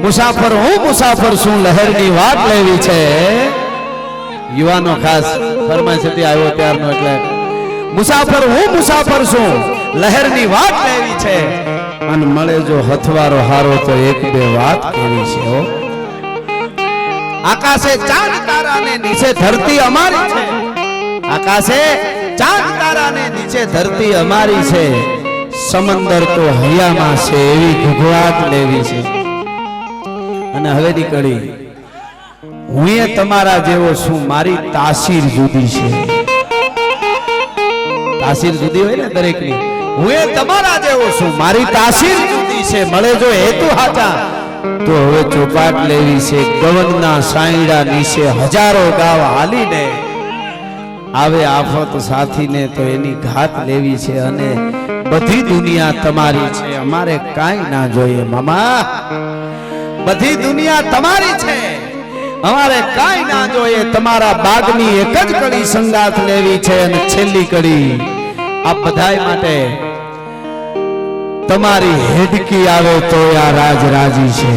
મુસાફર હું મુસાફર છું લહેરની વાટ લેવી છે યુવાનો ખાસ ફરમાઈશથી આવ્યો ત્યારનો એટલે મુસાફર હું મુસાફર છું લહેરની વાટ લેવી છે અને મળે જો હથવારો હારો તો એક બે વાત કેવી છે હો આકાશે ચાંદ તારાને નીચે ધરતી અમારી છે આકાશે ચાંદ તારાને નીચે ધરતી અમારી છે સમંદર તો હૈયામાં છે એવી ઘૂઘવાટ લેવી છે અને હવેની કડી હું એ તમારા જેવો છું મારી તાસીર જુદી છે તાસીર જુદી હોય ને દરેકની હું એ તમારા જેવો છું મારી તાસીર જુદી છે મળે જો હેતુ હાચા તો હવે ચોપાટ લેવી છે ગવનના સાંયડા નીચે હજારો ગાવ હાલીને આવે આફત સાથીને તો એની ઘાત લેવી છે અને બધી દુનિયા તમારી છે અમારે કાંઈ ના જોઈએ મામા બધી દુનિયા તમારી છે અમારે કાંઈ ના જોઈએ તમારા બાગની એક જ કડી સંગાથ લેવી છે અને છેલ્લી કડી આ બધાય માટે તમારી હેડકી આવે તો આ રાજ રાજી છે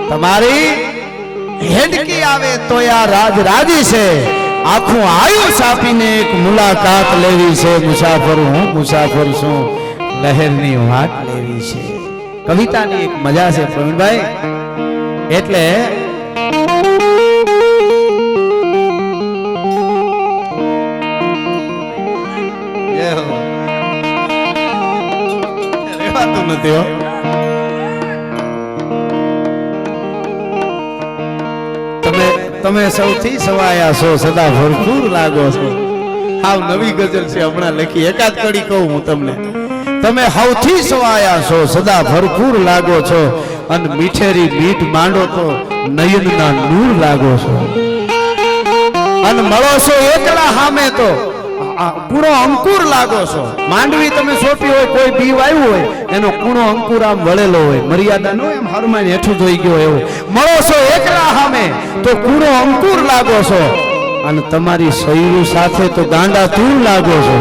તમારી હેડકી આવે તો આ રાજ રાજી છે આખું આયુષ આપીને એક મુલાકાત લેવી છે મુસાફર હું મુસાફર છું લહેરની વાટ લેવી છે કવિતાની એક મજા છે પ્રવીણભાઈ એટલે રેવાતું નથી હો તમે સૌથી સવાયા છો સદા ભરપૂર લાગો છો હાવ નવી ગઝલ છે હમણાં લખી એકાદ કડી કહું હું તમને તમે સૌથી સવાયા છો સદા ભરપૂર લાગો છો અને મીઠેરી મીઠ માંડો તો નયનના નૂર લાગો છો અને મળો છો એકલા સામે તો કૂણો અંકુર લાગો છો માંડવી તમે સોંપી હોય કોઈ બીવ આવ્યું હોય એનો કૂણો અંકુર આમ વળેલો હોય મર્યાદા નો એમ હરમાઈને હેઠું જોઈ ગયો એવો મળો છો એકલા સામે તો કૂણો અંકુર લાગો છો અને તમારી સૈરું સાથે તો ગાંડા તૂર લાગો છો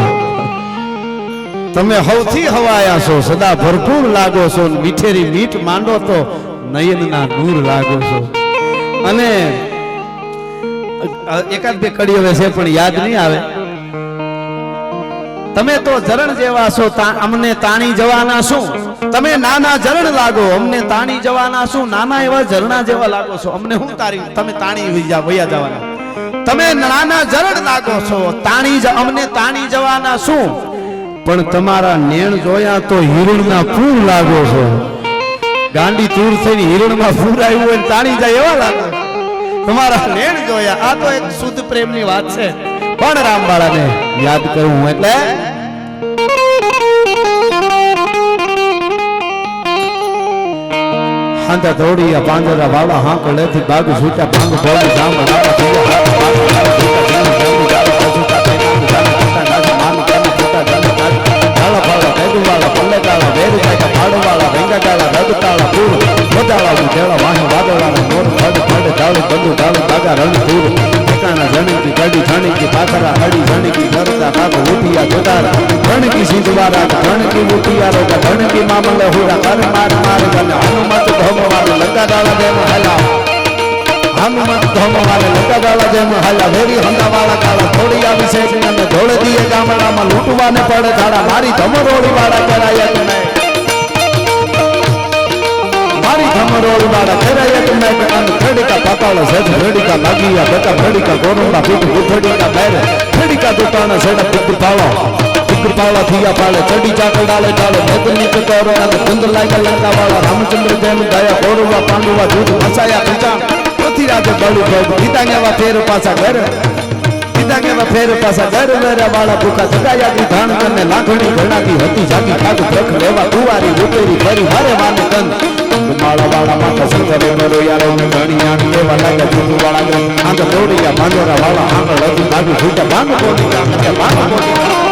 તમે સૌથી હવાયા છો સદા ભરપૂર લાગો છો મીઠેરી મીઠ માંડો તો નયનના નૂર લાગો છો અને એકાદ બે કડી હવે છે પણ યાદ નહીં આવે તમે તો ઝરણ જેવા છો અમને તાણી જવાના શું તમે નાના ઝરણ લાગો અમને તાણી જવાના શું નાના એવા ઝરણા જેવા લાગો છો અમને હું તમે તાણી વયા જવાના તમે નાના ઝરણ લાગો છો અમને તાણી જવાના શું પણ તમારા નેણ જોયા તો હિરણના પૂર લાગો છો ગાંડી તૂર થઈને હિરણમાં પૂર આવ્યું હોય તાણી જાય એવા લાગો તમારા નેણ જોયા આ તો એક શુદ્ધ પ્રેમની વાત છે પણ રામબાળાને યાદ કરવું એટલે હાંડા દોડિયા પાંદરા વાળા હાંક લેથી બાગ છૂટા ભાંગ ભોળી જામ રામા થયા હાથ પાક છૂટા જામ છૂટા ડાળા ફાળા ભેદવાળા પલ્લેકાળા વેર કાકા ફાડવાળા ભેંગાકાળા રગતાળા પૂર વધાળા જેળા વાહે વાદળાળા મોર ફડ ફડ ડાળું બંધુ ડાળું બાગા રણ પૂર ઠેકાણા જણકી ગડી જાણીકી પાથરા હડી જાણીકી કરતા કાક ઉઠિયા જોડારા ધણકી સિંધવારા ધણકી ઉઠિયારો ધણકી મામલે હુરા કર માર માર ગને હનુમત ધોમવાળા લગા ડાળા જેમ હાલા હનુમત ધોમવાળા લગા ડાળા જેમ હાલા વેરી હંદાવાળા કાળા થોડી આવી છે અને ધોળે દીએ ગામડામાં લૂંટવાને પડે ધાડા મારી ધમરોળી વાળા કરાયા કે નહીં મારી ધમરોળી વાળા કરાયા કે નહીં અને થડીકા પાતાળા સેજ થડીકા લાગીયા બકા થડીકા ગોરંબા પીઠ ગુથડીકા બેરે થડીકા દુકાના સેડા પુત્ર પાળો પાળા થયા પાળે ચડી ચાકર ડાલે ડાલે ભગની કટોરો અને ચંદ્ર લાગ્યા લંકા વાળા રામચંદ્ર જેમ દયા ગોરવા પાંડવા દૂધ મસાયા પીચા પૃથ્વીરાજ બળુ ભોગ ગીતાંગેવા ફેર પાછા ઘર ગીતાંગેવા ફેર પાછા ઘર મેરા વાળા ભૂખા જગાયા ધાણ કરને લાખણી ઘણાતી હતી જાતી ખાગ ભખ લેવા કુવારી રૂપેરી ફરી મારે માને તન માળા વાળા માતા શંકરે મરો યારો ને ઘણીયા લેવા લાગ્યા જૂતું વાળા આંગ દોડિયા પાંદરા વાળા આંગળ હતી બાગુ છૂટા ભાંગ બોલી ભાંગ બોલી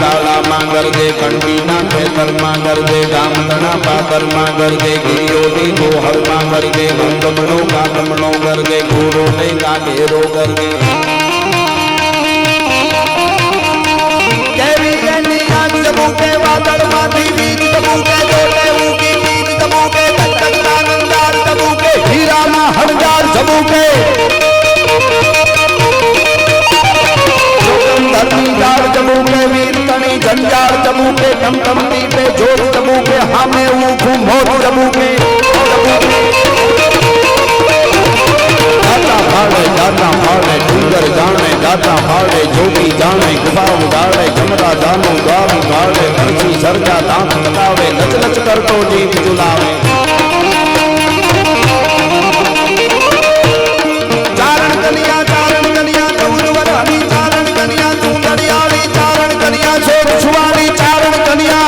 ગાળા માં ગરદે કણબીના ખેતર માં ગરદે ગામતણા પાદર માં ગરદે ગિરિયોની ગોહર માં ગરદે ગંગમણો ગામણો ગરદે ઘોડો ને ગાઢેરો ગરદે કેવી એની આંખ ચબુકે વાદળ માંથી વીર ચબુકે જોડે ઉગી વીર ચબુકે કંચના ગંગાર ચબુકે હીરામાં હળગાર ચબુકે ધરતી જાળ ચબુકે વીર તણી જંજાળ ચબુકે ટમટમતી पे जोत चबुके हामे ऊखू मोत चबुके जाता फाड़े डूंगर जाने जाता फाड़े जोगी जाने गुफा उगाड़े जमरा जानो द्वार उगाड़े पंछी सरका दांत बतावे लच लच करतो जीव जुलावे चारण कनिया दूध वरानी चारण कनिया तू दरियाली चारण कनिया छोड़ छुआली चारण कनिया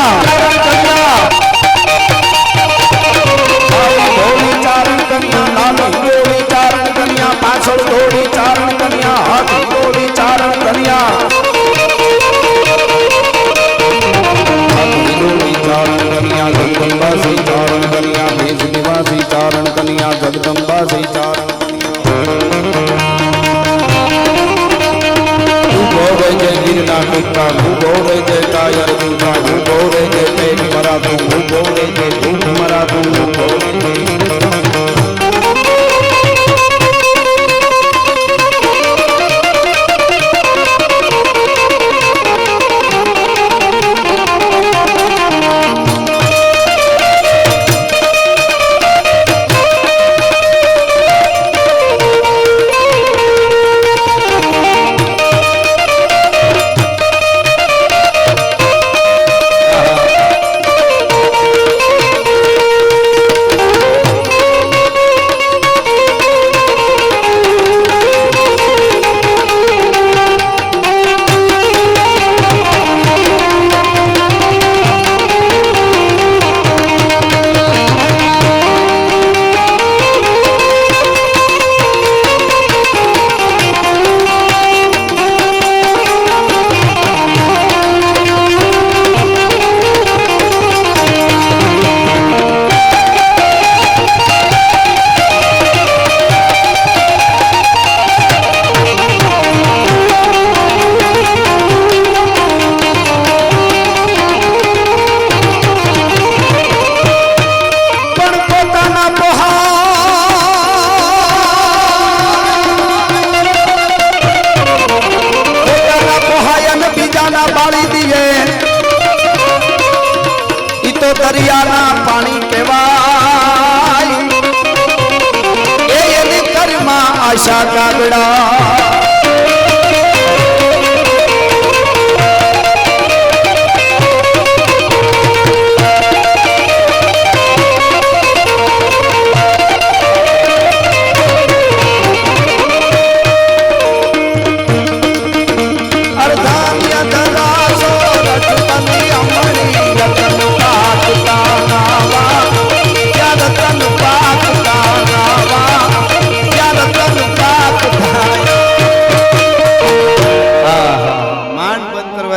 धोली चारण कनिया लाली गोली चारण कनिया पाछड़ धोली चारण कनिया हाथ गोली चारण कनिया चारण कनिया जगदम्बा से चारण कनिया भेज निवासी चारण कनिया जगदम्बा से चारण गिरना टूटा भूगोरे जय कायर दूटा भूगोरे जय पेट मरा तू भूगोरे जय भूख मरा तू भूगोरे दरियाना पानी केवाय ए कर्मा आशा कागड़ा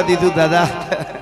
દીધું દાદા